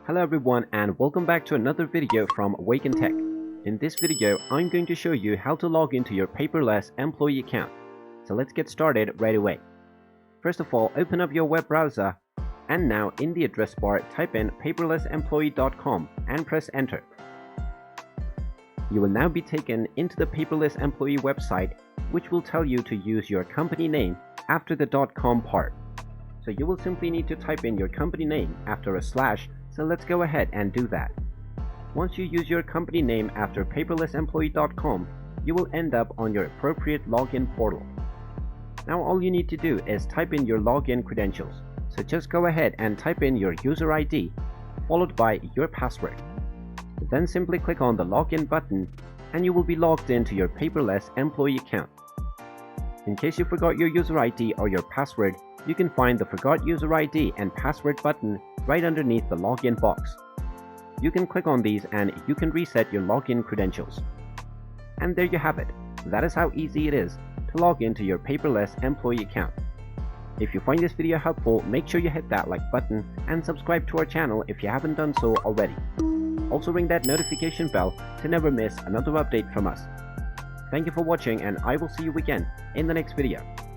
Hello everyone and welcome back to another video from Wake&Tech. In this video, I'm going to show you how to log into your paperless employee account. So let's get started right away. First of all, open up your web browser and now in the address bar type in paperlessemployee.com and press enter. You will now be taken into the Paperless Employee website, which will tell you to use your company name after the .com part. So you will simply need to type in your company name after a slash, so let's go ahead and do that. Once you use your company name after paperlessemployee.com, you will end up on your appropriate login portal. Now all you need to do is type in your login credentials. So just go ahead and type in your user ID followed by your password. Then simply click on the login button and you will be logged into your paperless employee account. In case you forgot your user ID or your password, you can find the Forgot User ID and Password button right underneath the login box. You can click on these and you can reset your login credentials. And there you have it. That is how easy it is to log into your paperless employee account. If you find this video helpful, make sure you hit that like button and subscribe to our channel if you haven't done so already. Also ring that notification bell to never miss another update from us. Thank you for watching and I will see you again in the next video.